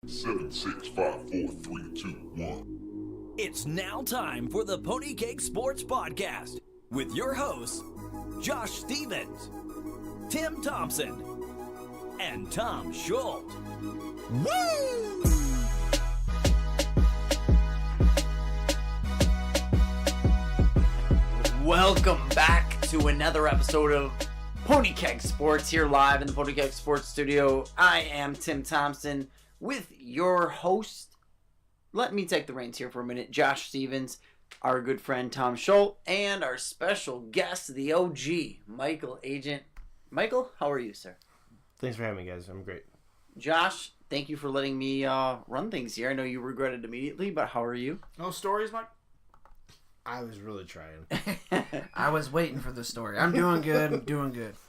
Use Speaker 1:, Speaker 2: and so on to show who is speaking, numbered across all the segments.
Speaker 1: 7, 6, 5, 4, 3, 2, 1.
Speaker 2: It's now time for the Pony Cake Sports Podcast with your hosts, Josh Stevens, Tim Thompson, and Tom Schultz. Woo!
Speaker 3: Welcome back to another episode of Pony Keg Sports here live in the Pony Keg Sports studio. I am Tim Thompson with your host. Let me take the reins here for a minute. Josh Stevens, our good friend Tom Schultz, and our special guest, the OG, Michael Agent. Michael, how are you, sir?
Speaker 4: Thanks for having me, guys. I'm great.
Speaker 3: Josh, thank you for letting me run things here. I know you regretted immediately, but how are you?
Speaker 5: No stories, Mike?
Speaker 4: I was really trying.
Speaker 5: I was waiting for the story. I'm doing good.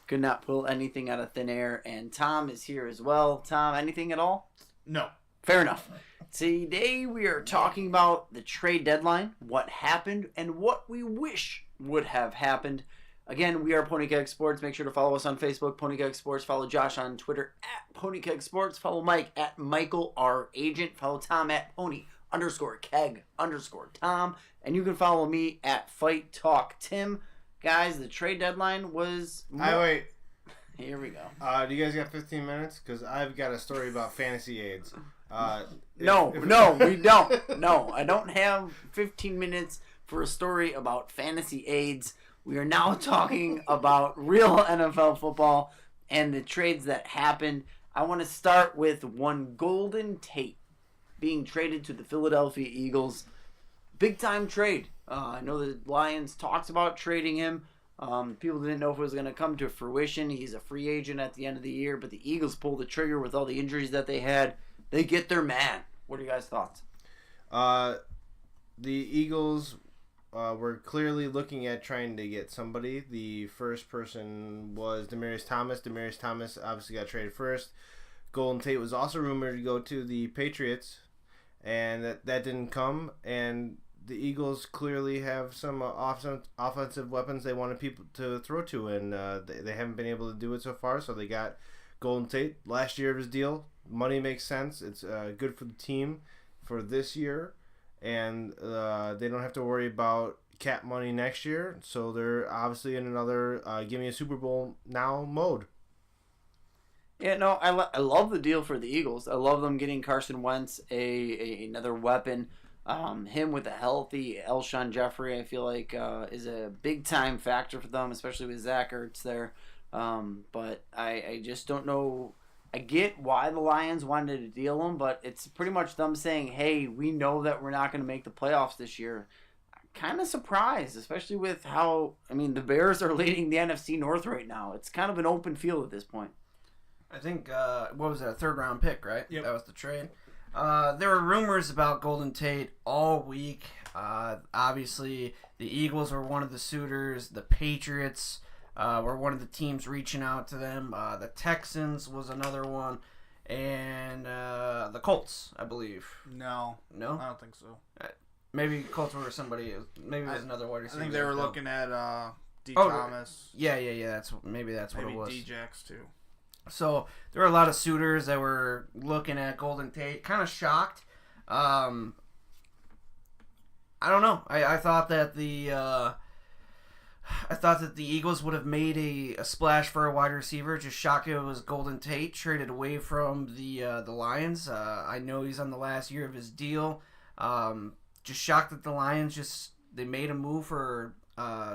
Speaker 3: Could not pull anything out of thin air. And Tom is here as well. Tom, anything at all?
Speaker 5: No.
Speaker 3: Fair enough. Today we are talking about the trade deadline, what happened, and what we wish would have happened. Again, we are Pony Keg Sports. Make sure to follow us on Facebook, Pony Keg Sports. Follow Josh on Twitter at Pony Keg Sports. Follow Mike at Michael R. Agent. Follow Tom at Pony_Keg_Tom. And you can follow me at Fight Talk Tim. Guys, the trade deadline was...
Speaker 4: Wait.
Speaker 3: Here we go.
Speaker 4: Do you guys got 15 minutes? Because I've got a story about fantasy AIDS.
Speaker 3: No, we don't. No, I don't have 15 minutes for a story about fantasy AIDS. We are now talking about real NFL football and the trades that happened. I want to start with one Golden Tate being traded to the Philadelphia Eagles. Big time trade. I know the Lions talked about trading him. People didn't know if it was going to come to fruition. He's a free agent at the end of the year, but the Eagles pulled the trigger with all the injuries that they had. They get their man. What are you guys' thoughts?
Speaker 4: The Eagles were clearly looking at trying to get somebody. The first person was Demaryius Thomas. Demaryius Thomas obviously got traded first. Golden Tate was also rumored to go to the Patriots, and that didn't come. And the Eagles clearly have some offensive weapons they wanted people to throw to, and they haven't been able to do it so far, so they got Golden Tate. Last year of his deal. Money makes sense. It's good for the team for this year, and they don't have to worry about cap money next year, so they're obviously in another give me a Super Bowl now mode.
Speaker 3: Yeah, no, I love the deal for the Eagles. I love them getting Carson Wentz, another weapon. Him with a healthy Alshon Jeffrey, I feel like is a big time factor for them, especially with Zach Ertz there. But I just don't know. I get why the Lions wanted to deal him, but it's pretty much them saying, hey, we know that we're not going to make the playoffs this year. Kind of surprised, especially with how, the Bears are leading the NFC North right now. It's kind of an open field at this point.
Speaker 5: I think, what was that, a third-round pick, right?
Speaker 6: Yep.
Speaker 5: That was the trade. There were rumors about Golden Tate all week. Obviously, the Eagles were one of the suitors. The Patriots were one of the teams reaching out to them. The Texans was another one. And the Colts, I believe.
Speaker 6: No,
Speaker 5: No?
Speaker 6: I don't think so.
Speaker 5: Maybe Colts were somebody. Maybe it was another wide
Speaker 6: I
Speaker 5: receiver.
Speaker 6: think they were
Speaker 5: No.
Speaker 6: looking at D.
Speaker 5: Oh,
Speaker 6: Thomas.
Speaker 5: Yeah. That's maybe what
Speaker 6: Maybe
Speaker 5: it was.
Speaker 6: D-Jax too.
Speaker 5: So there were a lot of suitors that were looking at Golden Tate. Kind of shocked. I don't know. I thought that the Eagles would have made a splash for a wide receiver. Just shocked it was Golden Tate traded away from the Lions. I know he's on the last year of his deal. Just shocked that the Lions they made a move for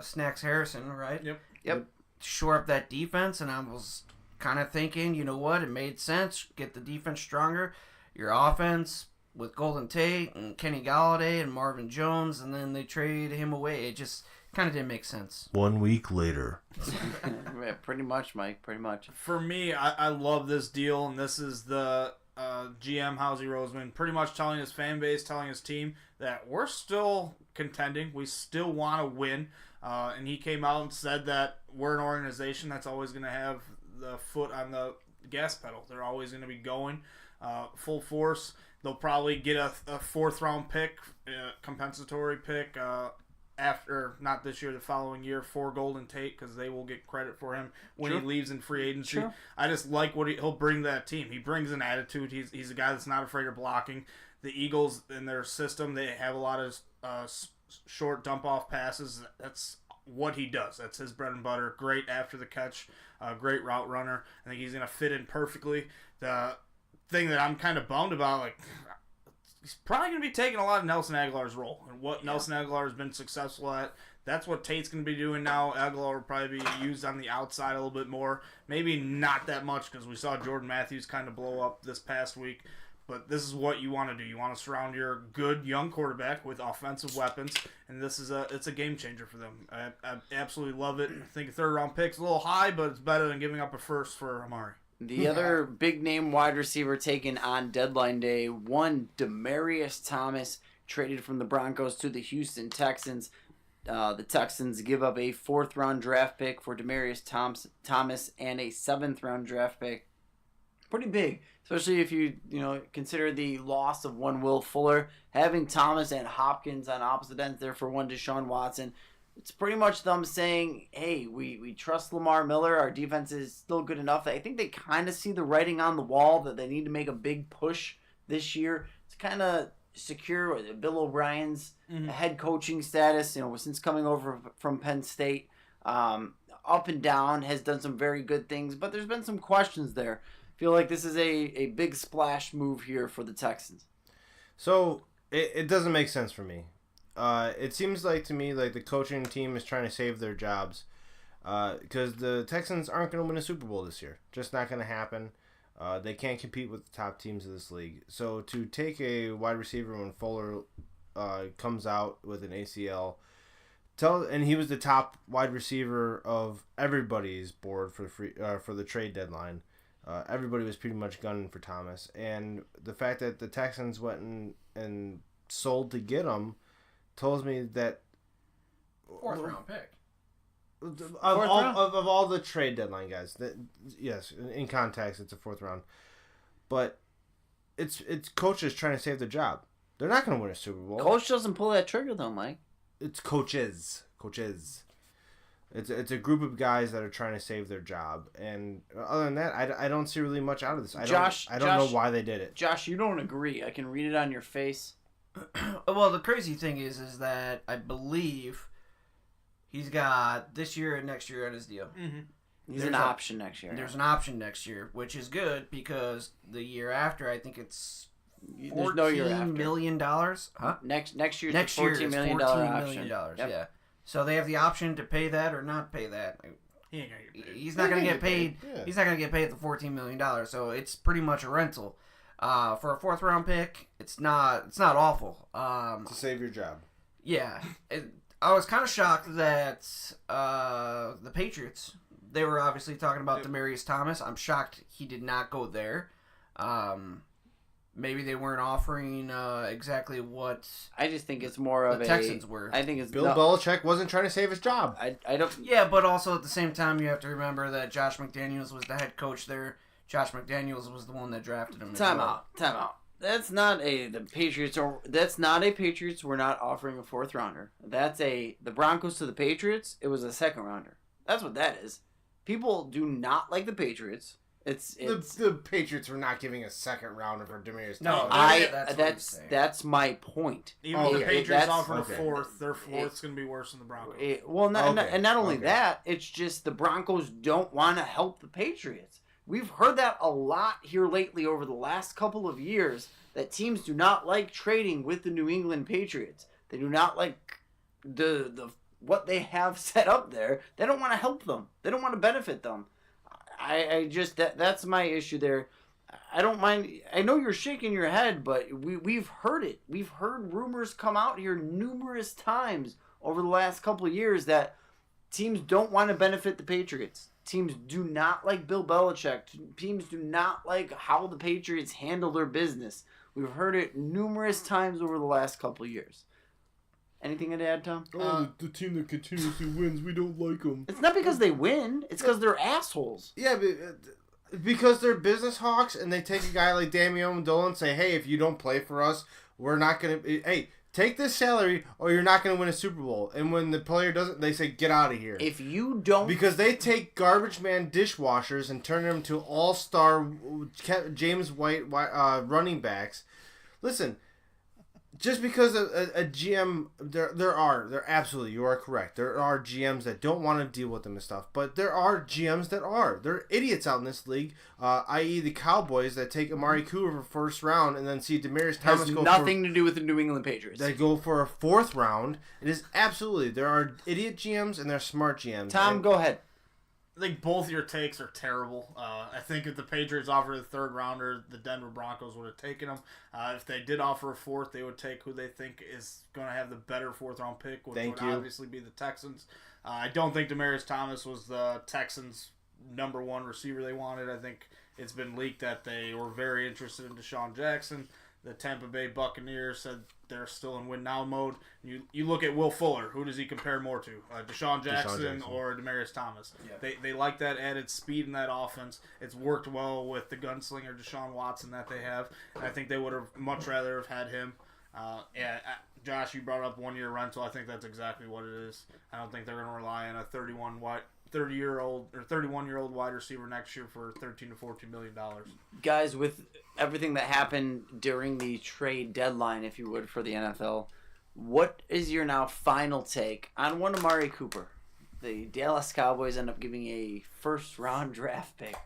Speaker 5: Snacks Harrison, right?
Speaker 3: Yep.
Speaker 5: Shore up that defense, and I was kind of thinking, you know what, it made sense. Get the defense stronger. Your offense with Golden Tate and Kenny Galladay and Marvin Jones, and then they trade him away. It just kind of didn't make sense.
Speaker 1: 1 week later.
Speaker 3: Yeah, pretty much, Mike. Pretty much.
Speaker 6: For me, I love this deal, and this is the GM Housey Roseman pretty much telling his fan base, telling his team that we're still contending. We still want to win. And he came out and said that we're an organization that's always going to have the foot on the gas pedal. They're always going to be going full force. They'll probably get a fourth round pick, compensatory pick after, not this year, the following year for Golden Tate, because they will get credit for him when
Speaker 3: Sure.
Speaker 6: he leaves in free agency.
Speaker 3: Sure.
Speaker 6: I just like what he'll bring to that team. He brings an attitude. He's a guy that's not afraid of blocking. The Eagles, in their system, they have a lot of short dump-off passes. That's what he does. That's his bread and butter. Great after the catch, great route runner. I think he's going to fit in perfectly. The thing that I'm kind of bummed about, like, he's probably going to be taking a lot of Nelson Aguilar's role. And what Nelson Aguilar has been successful at, that's what Tate's going to be doing now. Aguilar will probably be used on the outside a little bit more. Maybe not that much, because we saw Jordan Matthews kind of blow up this past week. But this is what you want to do. You want to surround your good young quarterback with offensive weapons, and it's a game changer for them. I absolutely love it. I think a third-round pick's a little high, but it's better than giving up a first for Amari.
Speaker 3: The other big-name wide receiver taken on deadline day, one Demaryius Thomas, traded from the Broncos to the Houston Texans. The Texans give up a 4th-round draft pick for Demaryius Thomas and a 7th-round draft pick. Pretty big, especially if you consider the loss of one Will Fuller. Having Thomas and Hopkins on opposite ends there for one Deshaun Watson. It's pretty much them saying, hey, we trust Lamar Miller. Our defense is still good enough. I think they kind of see the writing on the wall that they need to make a big push this year to kind of secure Bill O'Brien's head coaching status. Since coming over from Penn State, up and down, has done some very good things, but there's been some questions there. I feel like this is a big splash move here for the Texans.
Speaker 4: So it doesn't make sense for me. It seems like to me like the coaching team is trying to save their jobs because the Texans aren't going to win a Super Bowl this year. Just not going to happen. They can't compete with the top teams of this league. So to take a wide receiver when Fuller comes out with an ACL, and he was the top wide receiver of everybody's board for the trade deadline. Everybody was pretty much gunning for Thomas, and the fact that the Texans went and sold to get him tells me that
Speaker 5: 4th-round pick.
Speaker 4: Of all the trade deadline guys, yes, in context, it's a 4th round, but it's coaches trying to save their job. They're not going to win a Super Bowl.
Speaker 3: Coach doesn't pull that trigger though, Mike.
Speaker 4: It's coaches. It's a group of guys that are trying to save their job, and other than that, I don't see really much out of this. I don't know why they did it.
Speaker 3: Josh, you don't agree. I can read it on your face.
Speaker 5: Well, the crazy thing is that I believe he's got this year and next year on his deal.
Speaker 6: Mm-hmm.
Speaker 3: He's an option next year.
Speaker 5: There's an option next year, which is good because the year after, I think it's
Speaker 3: There's no year after.
Speaker 5: $14 million. Huh?
Speaker 3: Next year's
Speaker 5: Next
Speaker 3: the
Speaker 5: year
Speaker 3: $14
Speaker 5: is
Speaker 3: million
Speaker 5: $14
Speaker 3: option.
Speaker 5: million.
Speaker 3: Yep.
Speaker 5: Yeah. So they have the option to pay that or not pay that.
Speaker 6: He ain't gonna get paid.
Speaker 5: He's not going to get paid.
Speaker 4: Yeah.
Speaker 5: He's not going to get paid the $14 million. So it's pretty much a rental. For a 4th-round pick, it's not awful.
Speaker 4: To save your job.
Speaker 5: Yeah. I was kind of shocked that the Patriots, they were obviously talking about Demaryius Thomas. I'm shocked he did not go there. Maybe they weren't offering exactly what
Speaker 3: I just think it's more of
Speaker 5: the Texans were.
Speaker 3: I think it's
Speaker 4: Bill Belichick wasn't trying to save his job.
Speaker 3: I don't.
Speaker 5: Yeah, but also at the same time, you have to remember that Josh McDaniels was the head coach there. Josh McDaniels was the one that drafted him.
Speaker 3: Time out. That's not the Patriots, or that's not a Patriots. We're not offering a 4th rounder. That's the Broncos to the Patriots. It was a 2nd rounder. That's what that is. People do not like the Patriots. It's
Speaker 4: the Patriots were not giving a 2nd rounder for Demaryius
Speaker 5: No,
Speaker 4: Thomas.
Speaker 3: that's my point.
Speaker 6: Even if the
Speaker 3: Okay,
Speaker 6: Patriots
Speaker 3: that's-
Speaker 6: offer
Speaker 4: okay.
Speaker 6: a 4th, their 4th's going to be worse than the Broncos.
Speaker 3: Not only
Speaker 4: Okay.
Speaker 3: that, it's just the Broncos don't want to help the Patriots. We've heard that a lot here lately over the last couple of years, that teams do not like trading with the New England Patriots. They do not like the what they have set up there. They don't want to help them. They don't want to benefit them. I just that's my issue there. I don't mind. I know you're shaking your head, but we've heard it. We've heard rumors come out here numerous times over the last couple of years that teams don't want to benefit the Patriots. Teams do not like Bill Belichick. Teams do not like how the Patriots handle their business. We've heard it numerous times over the last couple of years. Anything to add, Tom?
Speaker 4: The team that continuously wins, we don't like them.
Speaker 3: It's not because they win. It's because they're assholes.
Speaker 4: Yeah, but, because they're business hawks, and they take a guy like Damian Amendola and say, hey, if you don't play for us, we're not going to... Hey, take this salary or you're not going to win a Super Bowl. And when the player doesn't, they say, get out of here.
Speaker 3: If you don't...
Speaker 4: Because they take garbage man dishwashers and turn them to all-star James White running backs. Listen, just because a GM, there absolutely, you are correct. There are GMs that don't want to deal with them and stuff, but there are GMs that are. There are idiots out in this league, i.e. the Cowboys that take Amari Cooper for first round and then see Demaryius Thomas
Speaker 3: has
Speaker 4: go
Speaker 3: nothing to do with the New England Patriots.
Speaker 4: They go for a fourth round. It is absolutely, there are idiot GMs and there are smart GMs.
Speaker 3: Tom, go ahead.
Speaker 6: I think both your takes are terrible. I think if the Patriots offered a third rounder, the Denver Broncos would have taken him. If they did offer a fourth, they would take who they think is going to have the better fourth round pick, which would obviously be the Texans. I don't think Demaryius Thomas was the Texans' number one receiver they wanted. I think it's been leaked that they were very interested in Deshaun Jackson. The Tampa Bay Buccaneers said they're still in win-now mode. You look at Will Fuller. Who does he compare more to? Deshaun Jackson or Demaryius Thomas? Yeah. They like that added speed in that offense. It's worked well with the gunslinger Deshaun Watson that they have. And I think they would have much rather have had him. Josh, you brought up 1 year rental. I think that's exactly what it is. I don't think they're going to rely on a 31-year-old wide receiver next year for $13 to $14 million.
Speaker 3: Guys, with everything that happened during the trade deadline, if you would, for the NFL, what is your now final take on one Amari Cooper? The Dallas Cowboys end up giving a first-round draft pick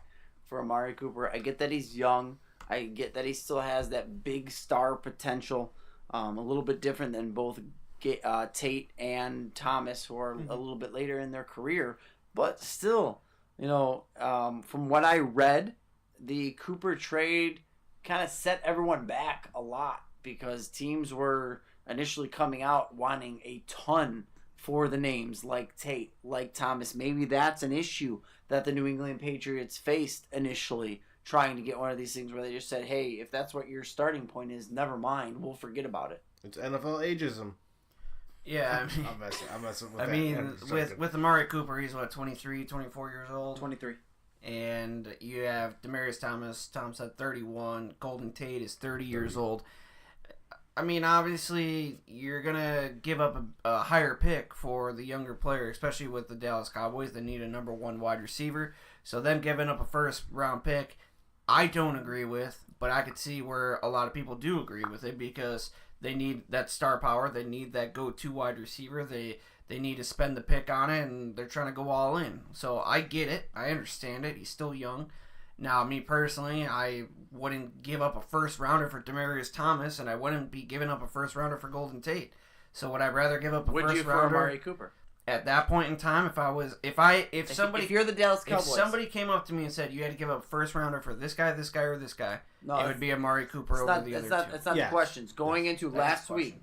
Speaker 3: for Amari Cooper. I get that he's young. I get that he still has that big star potential. A little bit different than both Tate and Thomas, who are a little bit later in their career. But still, from what I read, the Cooper trade kind of set everyone back a lot because teams were initially coming out wanting a ton for the names like Tate, like Thomas. Maybe that's an issue that the New England Patriots faced initially, trying to get one of these things where they just said, hey, if that's what your starting point is, never mind, we'll forget about it.
Speaker 4: It's NFL ageism.
Speaker 5: Yeah,
Speaker 4: I'm messing with
Speaker 5: with Amari Cooper, he's 23, 24 years old?
Speaker 3: 23.
Speaker 5: And you have Demaryius Thomas. Tom said 31. Golden Tate is 30 years old. I mean, obviously, you're going to give up a higher pick for the younger player, especially with the Dallas Cowboys that need a number one wide receiver. So them giving up a first-round pick, I don't agree with, but I could see where a lot of people do agree with it because they need that star power. They need that go-to wide receiver. They need to spend the pick on it, and they're trying to go all in. So I get it. I understand it. He's still young. Now, me personally, I wouldn't give up a first-rounder for Demaryius Thomas, and I wouldn't be giving up a first-rounder for Golden Tate. So would I rather give up a first-rounder?
Speaker 3: Would you for Amari Cooper?
Speaker 5: At that point in time, if you're the Dallas Cowboys, if somebody came up to me and said you had to give up a first-rounder for this guy, or this guy, it would be Amari Cooper over the other two.
Speaker 3: That's not the questions. Going into last week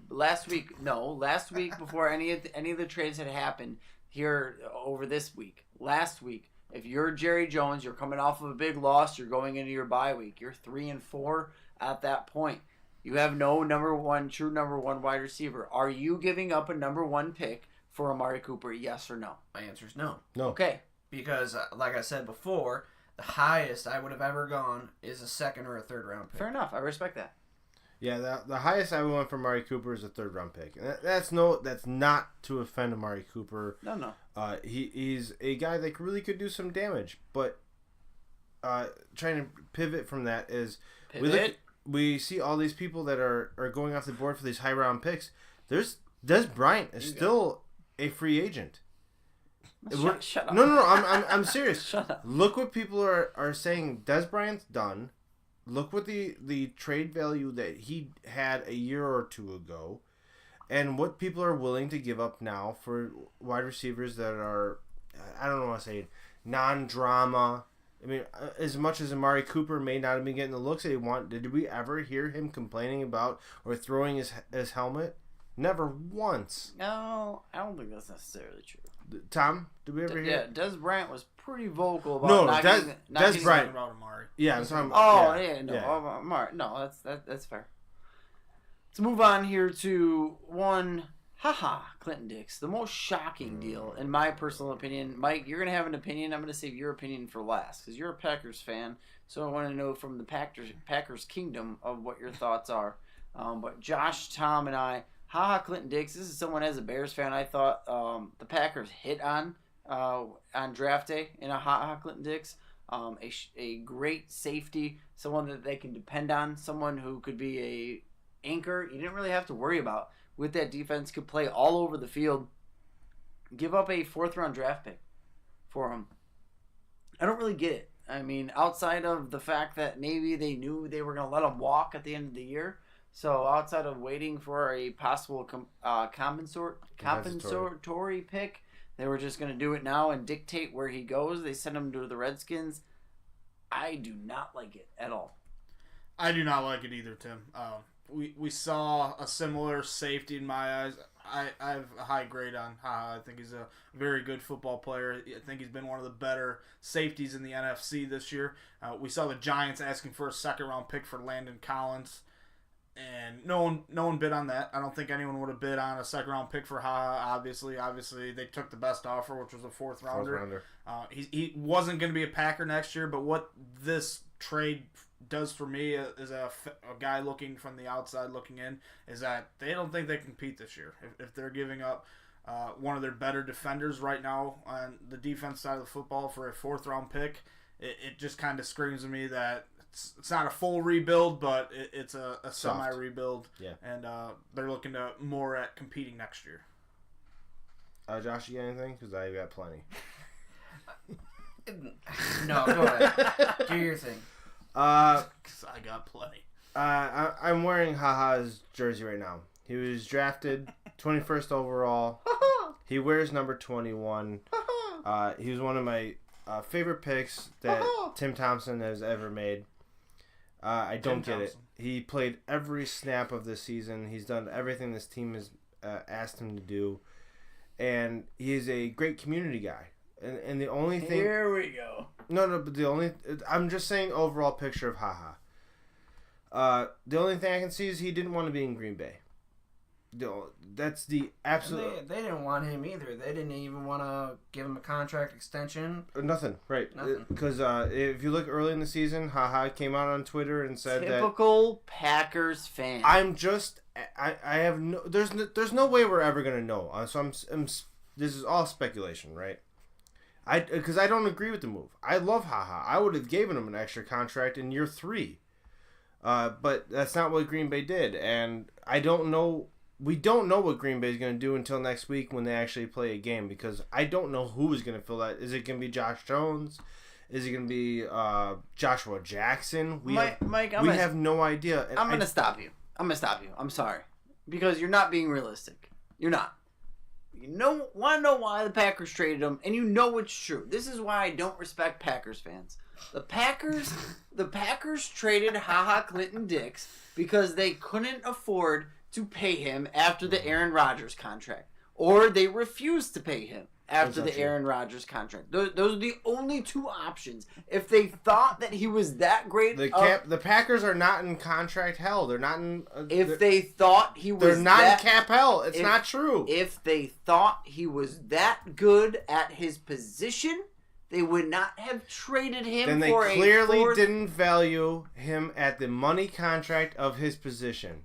Speaker 3: before any of the trades had happened here over this week, last week, if you're Jerry Jones, you're coming off of a big loss, you're going into your bye week, you're 3-4 at that point. You have no true number one wide receiver. Are you giving up a number one pick for Amari Cooper, yes or no?
Speaker 5: My answer is no.
Speaker 4: No.
Speaker 3: Okay.
Speaker 5: Because, like I said before, the highest I would have ever gone is a second or a third round pick.
Speaker 3: Fair enough. I respect that.
Speaker 4: Yeah, the highest I went for Amari Cooper is a third round pick. And that's not to offend Amari Cooper.
Speaker 3: No.
Speaker 4: He's a guy that really could do some damage, but trying to pivot from that is we see all these people that are going off the board for these high round picks. There's Dez Bryant is still a free agent.
Speaker 3: Shut up.
Speaker 4: No. I'm serious.
Speaker 3: Shut up.
Speaker 4: Look what people are saying. Dez Bryant's done. Look what the trade value that he had a year or two ago, and what people are willing to give up now for wide receivers that are, I don't know what to say, non-drama. I mean, as much as Amari Cooper may not have been getting the looks that he wanted, did we ever hear him complaining about or throwing his helmet? Never once.
Speaker 3: No, I don't think that's necessarily true.
Speaker 4: Tom, did we ever hear?
Speaker 3: Yeah, Dez Bryant was pretty vocal about
Speaker 4: Dez Bryant.
Speaker 6: About Amari.
Speaker 4: Yeah, I'm talking
Speaker 3: about.
Speaker 4: Amari.
Speaker 3: No, that's fair. Let's move on here to one. Clinton Dix, the most shocking deal, in my personal opinion. Mike, you're going to have an opinion. I'm going to save your opinion for last because you're a Packers fan. So I want to know from the Packers kingdom of what your thoughts are. But Josh, Tom, and I Clinton Dix. This is someone as a Bears fan I thought the Packers hit on draft day in a Clinton Dix. A great safety, someone that they can depend on, someone who could be a anchor. You didn't really have to worry about with that defense. Could play all over the field. Give up a 4th round draft pick for him. I don't really get it. I mean, outside of the fact that maybe they knew they were going to let him walk at the end of the year. So outside of waiting for a possible compensatory pick, they were just going to do it now and dictate where he goes. They sent him to the Redskins. I do not like it at all.
Speaker 6: I do not like it either, Tim. We saw a similar safety in my eyes. I have a high grade on Ha. I think he's a very good football player. I think he's been one of the better safeties in the NFC this year. We saw the Giants asking for a 2nd-round pick for Landon Collins, and no one bid on that. I don't think anyone would have bid on a 2nd-round pick for Ha. Obviously, they took the best offer, which was a 4th rounder. He wasn't going to be a Packer next year, but what this trade does for me as a guy looking from the outside looking in is that they don't think they compete this year. If they're giving up one of their better defenders right now on the defense side of the football for a 4th round pick, it just kind of screams to me that it's not a full rebuild, but it's a semi rebuild.
Speaker 4: Yeah.
Speaker 6: And they're looking to more at competing next year.
Speaker 4: Josh, you got anything? Because I got plenty.
Speaker 5: No, go ahead. Do your thing.
Speaker 6: Because I got plenty.
Speaker 4: I'm wearing Ha-Ha's jersey right now. He was drafted 21st overall. He wears number 21. He was one of my favorite picks that Tim Thompson has ever made. I don't get it. He played every snap of this season. He's done everything this team has asked him to do. And he is a great community guy. And the only thing...
Speaker 3: Here we go.
Speaker 4: No, but the only... I'm just saying overall picture of Ha-Ha. The only thing I can see is he didn't want to be in Green Bay. That's the absolute...
Speaker 5: They didn't want him either. They didn't even want to give him a contract extension.
Speaker 4: Nothing, right.
Speaker 5: Nothing.
Speaker 4: Because if you look early in the season, Ha-Ha came out on Twitter and said
Speaker 3: Typical Packers fan.
Speaker 4: I have no... There's no way we're ever going to know. So I'm this is all speculation, right? Because I don't agree with the move. I love Ha-Ha. I would have given him an extra contract in year 3. But that's not what Green Bay did. And I don't know... We don't know what Green Bay is going to do until next week when they actually play a game. Because I don't know who is going to fill that. Is it going to be Josh Jones? Is it going to be Joshua Jackson? We have no idea. And
Speaker 3: I'm going to stop you. I'm sorry. Because you're not being realistic. You're not. You want to know why the Packers traded him, and you know it's true. This is why I don't respect Packers fans. The Packers traded Ha-Ha Clinton Dix because they couldn't afford to pay him after the Aaron Rodgers contract, or they refused to pay him after the Aaron Rodgers contract. Those are the only 2 options. If they thought that he was that great,
Speaker 4: the Packers are not in contract hell. They're not in.
Speaker 3: If they thought he was,
Speaker 4: they're not in cap hell. It's not true.
Speaker 3: If they thought he was that good at his position, they would not have traded him.
Speaker 4: Then they
Speaker 3: for
Speaker 4: clearly
Speaker 3: a
Speaker 4: didn't value him at the money contract of his position.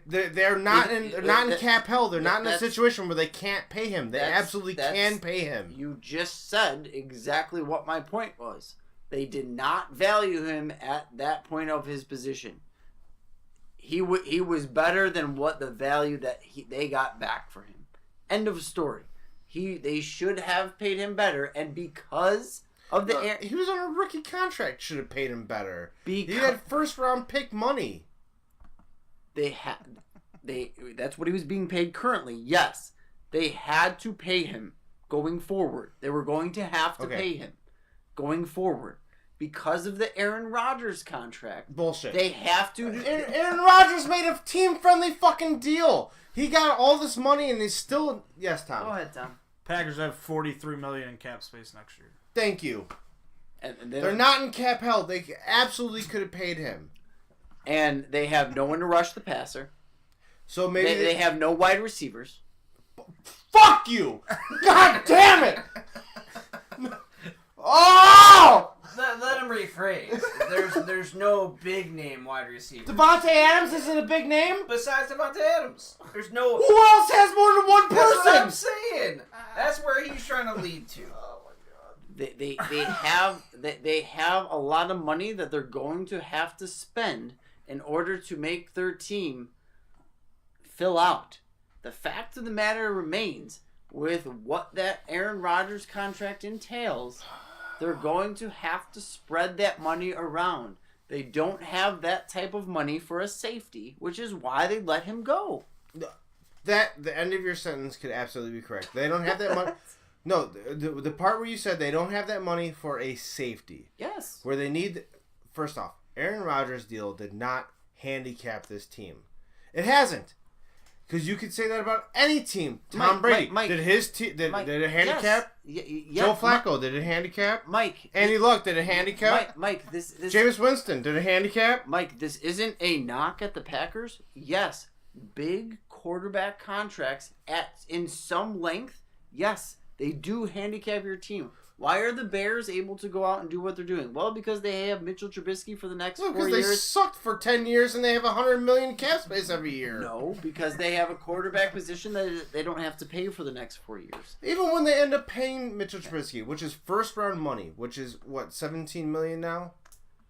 Speaker 4: They're not in cap hell. They're not in a situation where they can't pay him. They absolutely can pay him.
Speaker 3: You just said exactly what my point was. They did not value him at that point of his position. He was better than what the value that they got back for him. End of story. They should have paid him better, and because of the
Speaker 4: he was on a rookie contract, should have paid him better. He
Speaker 3: Because
Speaker 4: had 1st round pick money.
Speaker 3: That's what he was being paid currently. Yes, they had to pay him going forward. They were going to have to pay him going forward because of the Aaron Rodgers contract.
Speaker 4: Bullshit.
Speaker 3: They have to.
Speaker 4: Aaron Rodgers made a team-friendly fucking deal. He got all this money and he's still... Yes, Tom.
Speaker 3: Go ahead, Tom.
Speaker 6: Packers have $43 million in cap space next year.
Speaker 4: Thank you.
Speaker 3: And
Speaker 4: they're not in cap hell. They absolutely could have paid him.
Speaker 3: And they have no one to rush the passer.
Speaker 4: So maybe
Speaker 3: they have no wide receivers.
Speaker 4: Fuck you! God damn it! Oh!
Speaker 5: Let him rephrase. There's no big name wide receiver.
Speaker 4: Devontae Adams isn't a big name.
Speaker 5: Besides Devontae Adams, there's no.
Speaker 4: Who else has more than one
Speaker 5: That's what I'm
Speaker 4: person?
Speaker 5: saying. That's where he's trying to lead to.
Speaker 3: They have a lot of money that they're going to have to spend in order to make their team fill out. The fact of the matter remains, with what that Aaron Rodgers contract entails, they're going to have to spread that money around. They don't have that type of money for a safety, which is why they let him go.
Speaker 4: The end of your sentence could absolutely be correct. They don't have that money. No, the part where you said they don't have that money for a safety.
Speaker 3: Yes.
Speaker 4: Where they need... First off, Aaron Rodgers' deal did not handicap this team. It hasn't. Because you could say that about any team. Tom Brady.
Speaker 3: Mike,
Speaker 4: did his team... Did it handicap?
Speaker 3: Yes.
Speaker 4: Joe Flacco, did it handicap?
Speaker 3: Mike.
Speaker 4: Andy Luck, did it handicap?
Speaker 3: Mike, this
Speaker 4: Jameis Winston, did it handicap?
Speaker 3: Mike, this isn't a knock at the Packers. Yes, big quarterback contracts in some length. Yes, they do handicap your team. Why are the Bears able to go out and do what they're doing? Well, because they have Mitchell Trubisky for the next 4
Speaker 4: Because
Speaker 3: years.
Speaker 4: they sucked for 10 years and they have $100 million cap space every year.
Speaker 3: No, because they have a quarterback position that they don't have to pay for the next 4 years.
Speaker 4: Even when they end up paying Mitchell Trubisky, which is first round money, which is what, 17 million now?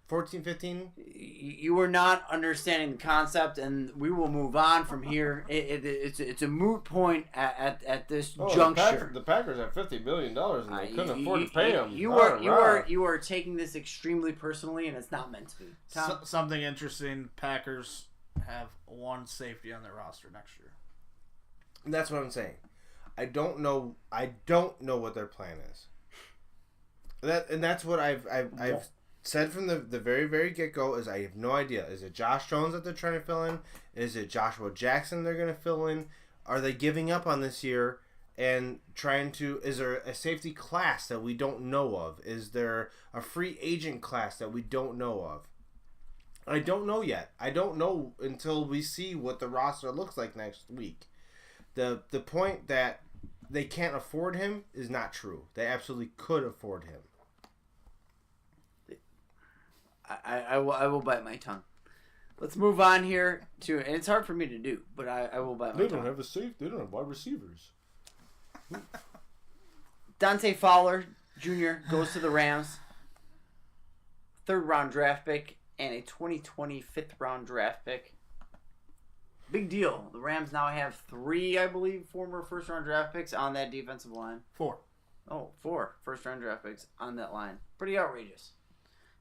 Speaker 4: 14, 15?
Speaker 3: You are not understanding the concept, and we will move on from here. It's a moot point at this juncture.
Speaker 4: The Packers have $50 million and
Speaker 3: they
Speaker 4: couldn't afford to pay him.
Speaker 3: You are taking this extremely personally, and it's not meant to be. Tom?
Speaker 6: Something interesting. Packers have one safety on their roster next year.
Speaker 4: That's what I'm saying. I don't know what their plan is. That's what I've said from the very, very get-go is I have no idea. Is it Josh Jones that they're trying to fill in? Is it Joshua Jackson they're going to fill in? Are they giving up on this year and trying to... Is there a safety class that we don't know of? Is there a free agent class that we don't know of? I don't know yet. I don't know until we see what the roster looks like next week. The point that they can't afford him is not true. They absolutely could afford him.
Speaker 3: I will bite my tongue. Let's move on here to, and it's hard for me to do, but I will bite my tongue.
Speaker 4: They don't have a safe. They don't have wide receivers.
Speaker 3: Dante Fowler Jr. goes to the Rams. 3rd round draft pick and a 2020 5th round draft pick. Big deal. The Rams now have 3, I believe, former 1st round draft picks on that defensive line.
Speaker 6: 4.
Speaker 3: Oh, 4 1st round draft picks on that line. Pretty outrageous.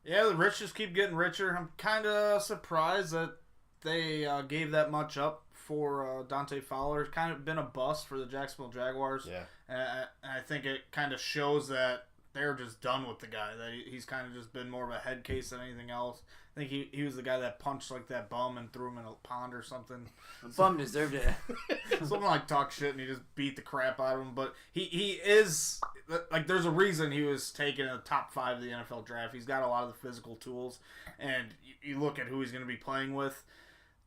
Speaker 6: Yeah, the rich just keep getting richer. I'm kind of surprised that they gave that much up for Dante Fowler. It's kind of been a bust for the Jacksonville Jaguars.
Speaker 4: Yeah.
Speaker 6: And I think it kind of shows that they're just done with the guy. That he's kind of just been more of a head case than anything else. I think he was the guy that punched like that bum and threw him in a pond or something.
Speaker 3: The bum deserved it.
Speaker 6: Someone like talk shit and he just beat the crap out of him. But he is like, there's a reason he was taken in the top 5 of the NFL draft. He's got a lot of the physical tools, and you look at who he's going to be playing with.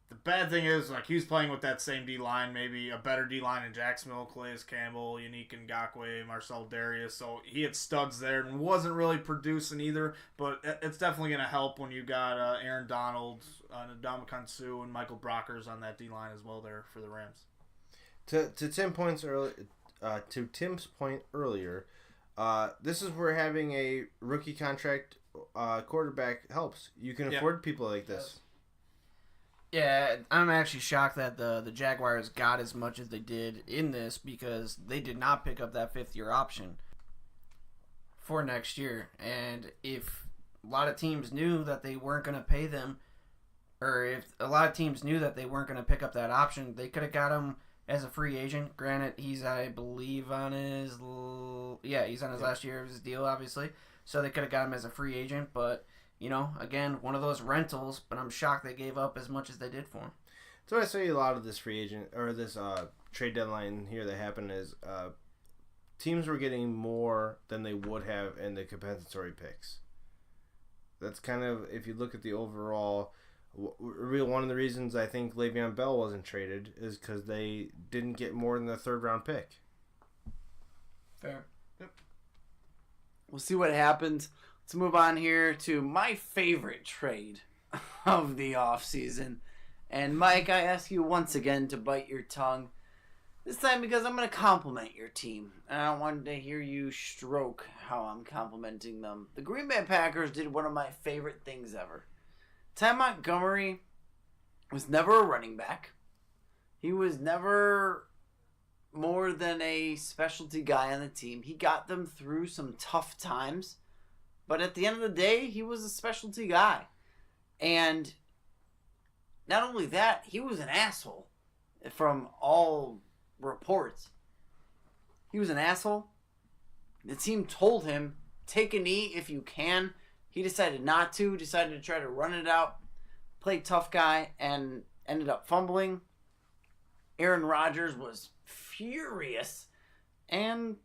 Speaker 6: The bad thing is, like, he's playing with that same D-line, maybe a better D-line in Jacksonville, Calais Campbell, Yannick Ngakoue, Marcel Darius. So he had studs there and wasn't really producing either, but it's definitely going to help when you got Aaron Donald, Ndamukong Suh, and Michael Brockers on that D-line as well there for the Rams.
Speaker 4: To Tim's point earlier, this is where having a rookie contract quarterback helps. You can afford people like this.
Speaker 5: Yeah, I'm actually shocked that the Jaguars got as much as they did in this because they did not pick up that 5th-year option for next year. And if a lot of teams knew that they weren't going to pay them, or if a lot of teams knew that they weren't going to pick up that option, they could have got him as a free agent. Granted, he's, I believe, on his... he's on his last year of his deal, obviously. So they could have got him as a free agent, but... You know, again, one of those rentals, but I'm shocked they gave up as much as they did for him.
Speaker 4: So I say a lot of this free agent or this trade deadline here that happened is teams were getting more than they would have in the compensatory picks. That's kind of, if you look at the overall, one of the reasons I think Le'Veon Bell wasn't traded is because they didn't get more than the 3rd round pick.
Speaker 5: Fair.
Speaker 3: We'll see what happens. let's move on here to my favorite trade of the offseason. And Mike, I ask you once again to bite your tongue. This time because I'm going to compliment your team. And I wanted to hear you stroke how I'm complimenting them. The Green Bay Packers did one of my favorite things ever. Ty Montgomery was never a running back. He was never more than a specialty guy on the team. He got them through some tough times. But at the end of the day, he was a specialty guy. And not only that, he was an asshole from all reports. He was an asshole. The team told him, take a knee if you can. He decided not to, decided to try to run it out, play tough guy, and ended up fumbling. Aaron Rodgers was furious. And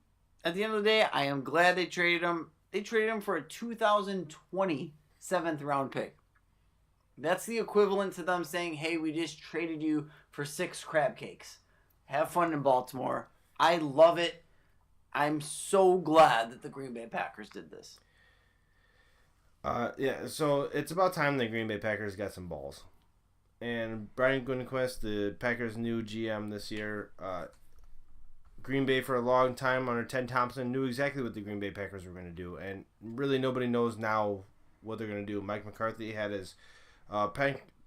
Speaker 3: at the end of the day, I am glad they traded him. They traded him for a 2020 7th round pick. That's the equivalent to them saying, hey, we just traded you for 6 crab cakes. Have fun in Baltimore. I love it. I'm so glad that the Green Bay Packers did this.
Speaker 4: Yeah, so it's about time the Green Bay Packers got some balls. And Brian Gutekunst, the Packers' new GM this year, Green Bay for a long time under Ted Thompson knew exactly what the Green Bay Packers were going to do. And really nobody knows now what they're going to do. Mike McCarthy had his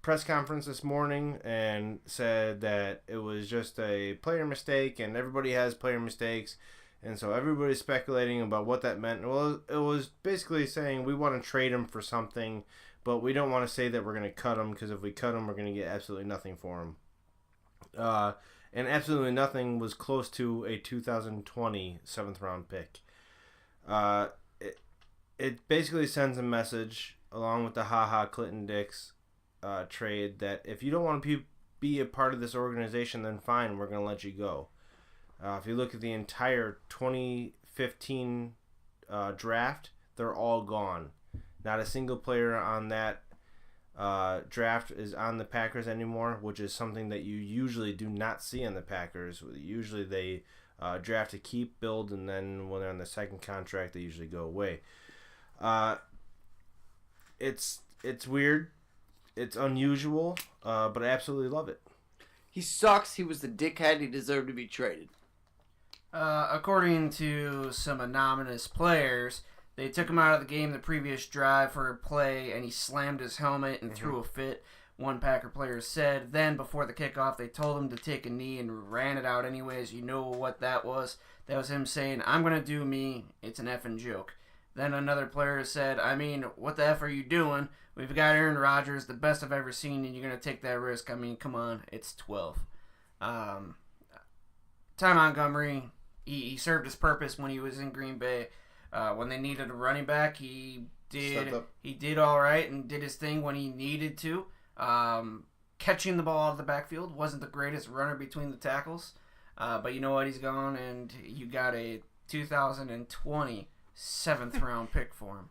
Speaker 4: press conference this morning and said that it was just a player mistake, and everybody has player mistakes, and so everybody's speculating about what that meant. Well, it was basically saying we want to trade him for something, but we don't want to say that we're going to cut him, because if we cut him, we're going to get absolutely nothing for him. And absolutely nothing was close to a 2020 7th round pick. It basically sends a message along with the Clinton Dix trade that if you don't want to be a part of this organization, then fine, we're going to let you go. If you look at the entire 2015 draft, they're all gone. Not a single player on that draft is on the Packers anymore, which is something that you usually do not see on the Packers. Usually they draft to keep, build, and then when they're on the second contract, they usually go away. It's weird. It's unusual, but I absolutely love it.
Speaker 3: He sucks. He was the dickhead. He deserved to be traded.
Speaker 5: According to some anonymous players, they took him out of the game the previous drive for a play, and he slammed his helmet and threw a fit, one Packer player said. Then, before the kickoff, they told him to take a knee and ran it out anyways. You know what that was. That was him saying, I'm going to do me. It's an effing joke. Then another player said, I mean, what the F are you doing? We've got Aaron Rodgers, the best I've ever seen, and you're going to take that risk. I mean, come on. It's 12. Ty Montgomery, he served his purpose when he was in Green Bay. When they needed a running back, he did all right and did his thing when he needed to. Catching the ball out of the backfield, wasn't the greatest runner between the tackles. But you know what? He's gone, and you got a 2020 7th round pick for him.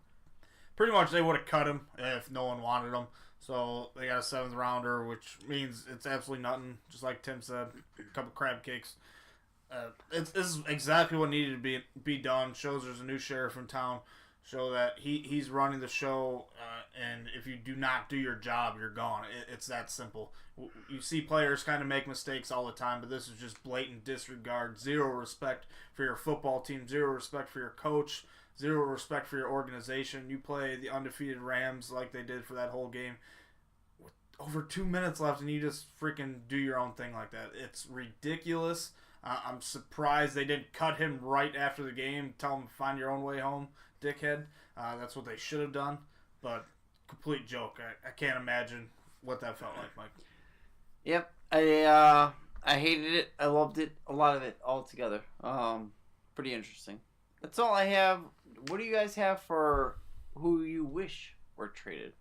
Speaker 6: Pretty much they would have cut him if no one wanted him. So they got a 7th rounder, which means it's absolutely nothing. Just like Tim said, a couple crab cakes. This is exactly what needed to be done. Shows there's a new sheriff in town. Show that he's running the show, and if you do not do your job, you're gone. It's that simple. You see players kind of make mistakes all the time, but this is just blatant disregard. Zero respect for your football team. Zero respect for your coach. Zero respect for your organization. You play the undefeated Rams like they did for that whole game with over 2 minutes left, and you just freaking do your own thing like that. It's ridiculous. I'm surprised they didn't cut him right after the game. Tell him, find your own way home, dickhead. That's what they should have done. But complete joke. I can't imagine what that felt like, Mike.
Speaker 3: Yep. I hated it. I loved it. A lot of it all together. Pretty interesting. That's all I have. What do you guys have for who you wish were traded?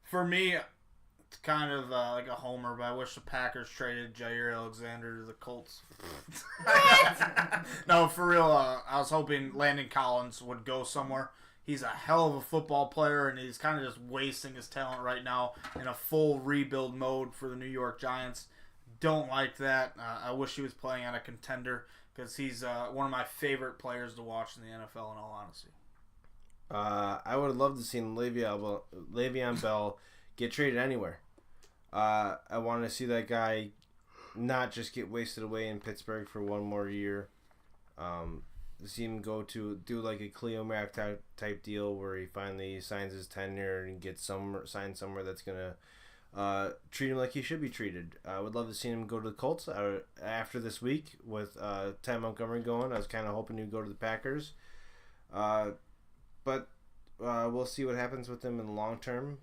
Speaker 6: For me, it's kind of like a homer, but I wish the Packers traded Jair Alexander to the Colts. No, for real, I was hoping Landon Collins would go somewhere. He's a hell of a football player, and he's kind of just wasting his talent right now in a full rebuild mode for the New York Giants. Don't like that. I wish he was playing on a contender, because he's one of my favorite players to watch in the NFL, in all honesty.
Speaker 4: I would have loved to see Le'Veon Bell get traded anywhere. I want to see that guy not just get wasted away in Pittsburgh for one more year. See him go to do like a Khalil Mack type deal where he finally signs his tenure and gets signed somewhere that's gonna treat him like he should be treated. I would love to see him go to the Colts after this week with Ty Montgomery going. I was kind of hoping he'd go to the Packers, but we'll see what happens with him in the long term.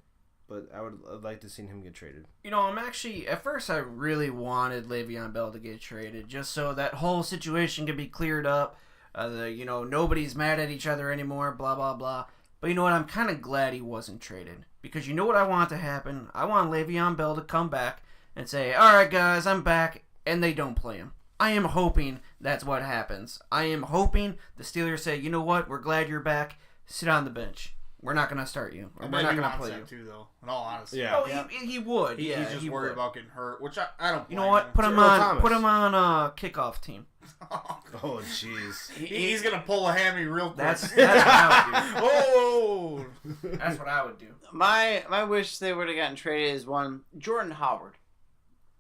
Speaker 4: But I'd like to see him get traded.
Speaker 5: I'm actually, at first I really wanted Le'Veon Bell to get traded just so that whole situation could be cleared up. Nobody's mad at each other anymore, blah, blah, blah. But you know what? I'm kind of glad he wasn't traded. Because you know what I want to happen? I want Le'Veon Bell to come back and say, all right, guys, I'm back, and they don't play him. I am hoping that's what happens. I am hoping the Steelers say, you know what? We're glad you're back. Sit on the bench. We're not going to start you. Or we're not going to play you.
Speaker 6: Too, though, in all honesty.
Speaker 4: Yeah.
Speaker 5: Oh, he would.
Speaker 6: He's just worried about getting hurt, which I don't.
Speaker 5: You know what? Put him on a kickoff team.
Speaker 4: Oh, jeez.
Speaker 6: He's gonna pull a hammy real quick.
Speaker 5: That's what I would do.
Speaker 6: Oh,
Speaker 5: That's what I would do.
Speaker 3: My wish they would have gotten traded is one Jordan Howard.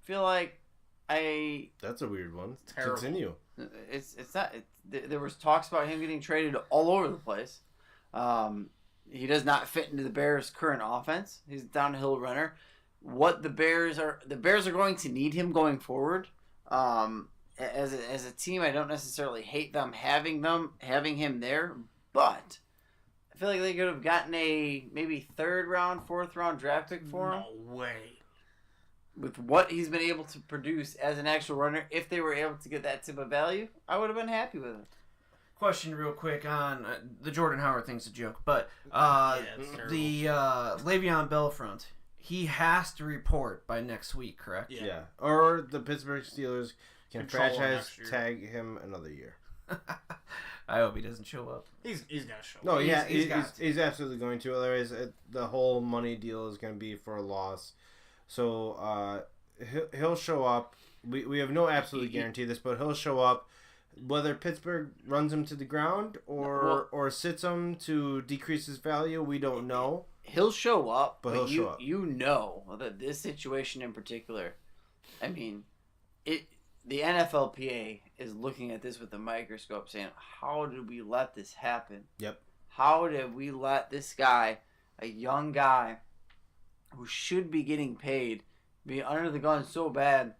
Speaker 3: Feel like
Speaker 4: That's a weird one.
Speaker 6: Terrible.
Speaker 4: Continue.
Speaker 3: it's not. There was talks about him getting traded all over the place. He does not fit into the Bears' current offense. He's a downhill runner. What the Bears are going to need him going forward. As a team, I don't necessarily hate them having him there, but I feel like they could have gotten a maybe 3rd round, 4th round draft pick for him.
Speaker 6: No way.
Speaker 3: With what he's been able to produce as an actual runner, if they were able to get that type of value, I would have been happy with it.
Speaker 5: Question real quick on the Jordan Howard thing's a joke, but the Le'Veon Bell front, he has to report by next week, correct?
Speaker 4: Yeah. Or the Pittsburgh Steelers can
Speaker 6: Control him
Speaker 4: franchise
Speaker 6: next year.
Speaker 4: tag him another year.
Speaker 5: I hope he doesn't show up.
Speaker 6: He's gonna show.
Speaker 4: No, yeah,
Speaker 5: got to.
Speaker 4: he's absolutely going to. Otherwise, the whole money deal is going to be for a loss. So he'll show up. We have no absolute guarantee of this, but he'll show up. Whether Pittsburgh runs him to the ground or sits him to decrease his value, we don't know.
Speaker 3: He'll show up,
Speaker 4: But he'll show up.
Speaker 3: You know that this situation in particular, I mean, the NFLPA is looking at this with a microscope saying, how did we let this happen?
Speaker 4: Yep.
Speaker 3: How did we let this guy, a young guy who should be getting paid, be under the gun so bad?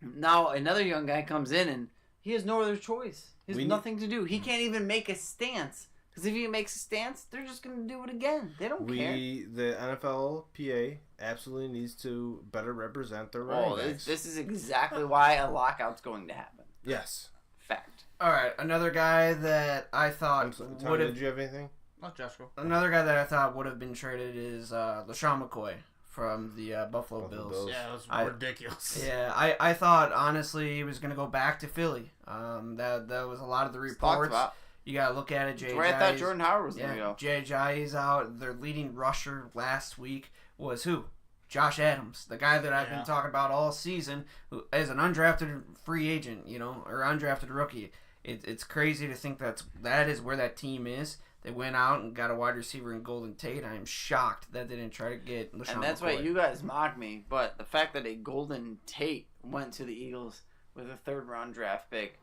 Speaker 3: Now another young guy comes in and he has no other choice. He has nothing to do. He can't even make a stance. Because if he makes a stance, they're just going to do it again. They don't care.
Speaker 4: The NFLPA absolutely needs to better represent their running backs.
Speaker 3: This is exactly why a lockout's going to happen.
Speaker 4: Yes.
Speaker 3: Fact.
Speaker 5: All right, another guy that I thought
Speaker 4: Tom,
Speaker 5: would
Speaker 4: did
Speaker 5: have
Speaker 4: you have anything?
Speaker 6: Not Joshua.
Speaker 5: another guy that I thought would have been traded is LaShawn McCoy from the Buffalo Bills.
Speaker 6: Yeah, it was ridiculous.
Speaker 5: Yeah, I thought honestly he was going to go back to Philly. That was a lot of the
Speaker 3: Talked
Speaker 5: reports.
Speaker 3: about.
Speaker 5: You got to look at it. Jay
Speaker 3: Where I thought
Speaker 5: Ajayi's-
Speaker 3: Jordan Howard was going to
Speaker 5: Yeah,
Speaker 3: go.
Speaker 5: Jay Ajayi's out. Their leading rusher last week was who? Josh Adams, the guy that I've been talking about all season, who is an undrafted free agent, or undrafted rookie. It's crazy to think that is where that team is. They went out and got a wide receiver in Golden Tate. I am shocked that they didn't try to get LaShawn
Speaker 3: And that's
Speaker 5: McCoy.
Speaker 3: why you guys mock me. But the fact that a Golden Tate went to the Eagles with a 3rd round draft pick,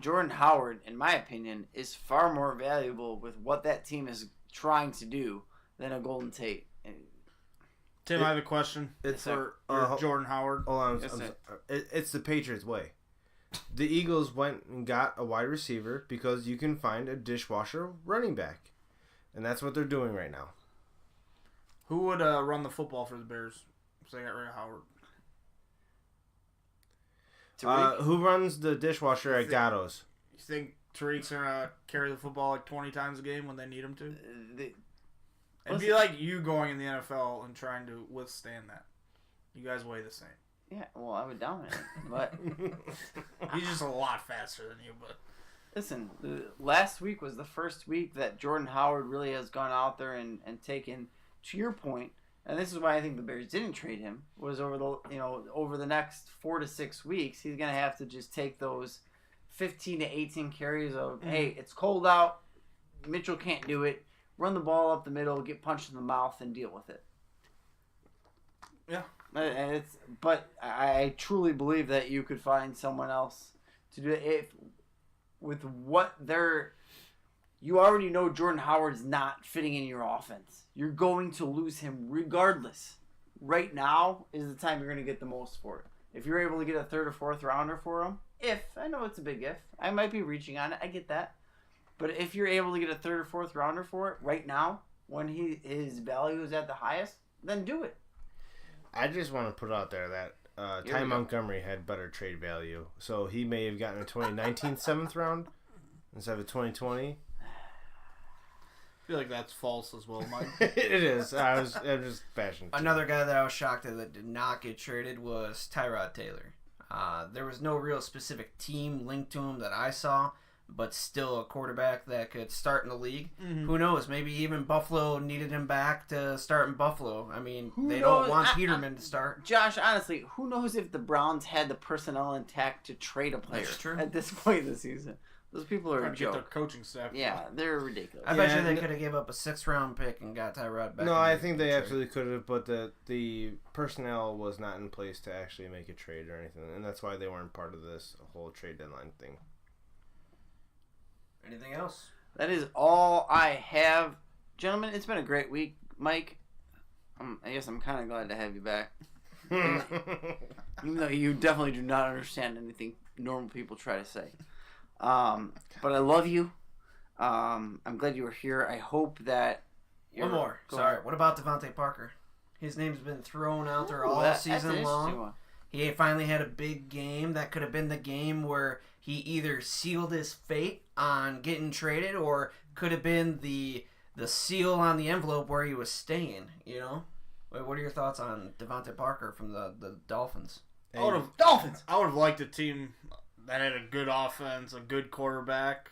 Speaker 3: Jordan Howard, in my opinion, is far more valuable with what that team is trying to do than a Golden Tate.
Speaker 6: Tim, I have a question
Speaker 4: It's
Speaker 6: for
Speaker 4: uh,
Speaker 6: Jordan Howard.
Speaker 4: Hold on.
Speaker 3: Yes, sir.
Speaker 4: It's the Patriots way. The Eagles went and got a wide receiver because you can find a dishwasher running back. And that's what they're doing right now.
Speaker 6: Who would run the football for the Bears if they got rid of Howard?
Speaker 4: Who runs the dishwasher at Gatto's?
Speaker 6: You think Tariq's going to carry the football like 20 times a game when they need him to? It'd be like you going in the NFL and trying to withstand that. You guys weigh the same.
Speaker 3: Yeah, well, I would dominate. But
Speaker 6: He's just a lot faster than you, but
Speaker 3: listen, last week was the first week that Jordan Howard really has gone out there and taken, to your point, and this is why I think the Bears didn't trade him, was over the next 4 to 6 weeks, he's going to have to just take those 15 to 18 carries of, hey, it's cold out, Mitchell can't do it, run the ball up the middle, get punched in the mouth, and deal with it.
Speaker 6: Yeah.
Speaker 3: And but I truly believe that you could find someone else to do it. If with what you already know Jordan Howard's not fitting in your offense. You're going to lose him regardless. Right now is the time you're going to get the most for it. If you're able to get a third or fourth rounder for him, I know it's a big if, I might be reaching on it, I get that. But if you're able to get a third or fourth rounder for it right now, when his value is at the highest, then do it.
Speaker 4: I just want to put out there that Ty Montgomery had better trade value. So he may have gotten a 2019 7th round instead of a 2020.
Speaker 6: I feel like that's false as well, Mike.
Speaker 4: It is. I'm just bashing.
Speaker 5: Another guy that I was shocked at that did not get traded was Tyrod Taylor. There was no real specific team linked to him that I saw, but still a quarterback that could start in the league. Mm-hmm. Who knows? Maybe even Buffalo needed him back to start in Buffalo. I mean, they don't want Peterman to start.
Speaker 3: Josh, honestly, who knows if the Browns had the personnel intact to trade a player at this point in the season? Those people are a joke.
Speaker 6: Get their coaching staff.
Speaker 3: Yeah, they're ridiculous.
Speaker 5: I bet you they could have gave up a 6th round pick and got Tyrod back.
Speaker 4: No, I think they absolutely could have, but the personnel was not in place to actually make a trade or anything, and that's why they weren't part of this whole trade deadline thing.
Speaker 5: Anything else?
Speaker 3: That is all I have. Gentlemen, it's been a great week. Mike, I guess I'm kind of glad to have you back. Even though you definitely do not understand anything normal people try to say. But I love you. I'm glad you were here. I hope that...
Speaker 5: One more. Sorry. What about Devontae Parker? His name's been thrown out there all season long. He finally had a big game. That could have been the game where he either sealed his fate on getting traded or could have been the seal on the envelope where he was staying, you know? What are your thoughts on Devontae Parker from the Dolphins?
Speaker 6: I would have liked a team that had a good offense, a good quarterback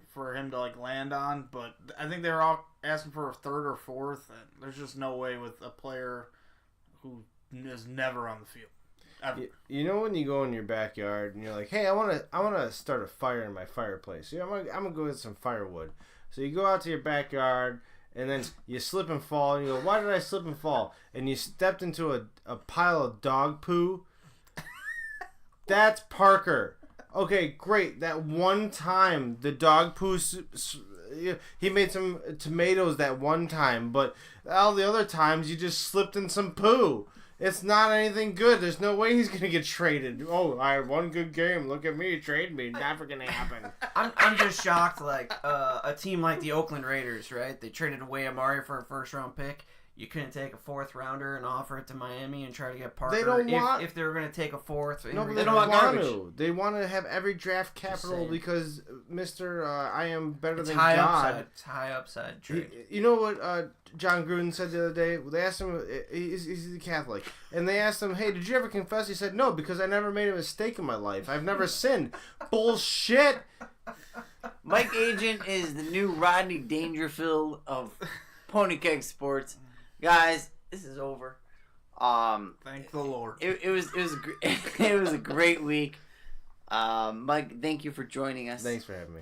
Speaker 6: for him to land on, but I think they were all asking for a third or fourth, and there's just no way with a player who is never on the field. Ever.
Speaker 4: You know when you go in your backyard and you're like, hey, I want to start a fire in my fireplace. Yeah, I'm gonna go get some firewood. So you go out to your backyard and then you slip and fall and you go, why did I slip and fall? And you stepped into a pile of dog poo. That's Parker. Okay, great. That one time the dog poo, he made some tomatoes that one time, but all the other times you just slipped in some poo. It's not anything good. There's no way he's gonna get traded. Oh, I had one good game. Look at me, trade me. Never gonna happen.
Speaker 5: I'm just shocked. A team like the Oakland Raiders, right? They traded away Amari for a 1st round pick. You couldn't take a 4th rounder and offer it to Miami and try to get Parker.
Speaker 4: They don't want
Speaker 5: if they were going to take a 4th.
Speaker 4: No, but they don't want to. They want to have every draft capital because Mr. I am better than God.
Speaker 5: Upside. It's high upside trade.
Speaker 4: You know what John Gruden said the other day? They asked him. He's a Catholic, and they asked him, "Hey, did you ever confess?" He said, "No, because I never made a mistake in my life. I've never sinned." Bullshit.
Speaker 3: Mike Agent is the new Rodney Dangerfield of Pony Keg Sports. Guys, this is over.
Speaker 6: Thank the Lord.
Speaker 3: It was a great week. Mike, thank you for joining us.
Speaker 4: Thanks for having me.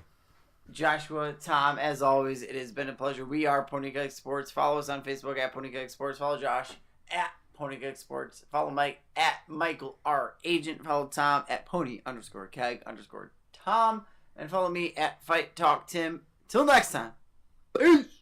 Speaker 3: Joshua, Tom, as always, it has been a pleasure. We are Pony Keg Sports. Follow us on Facebook at Pony Keg Sports. Follow Josh at Pony Keg Sports. Follow Mike at Michael R. Agent. Follow Tom at Pony_Keg_Tom. And follow me at Fight Talk Tim. Till next time. Peace.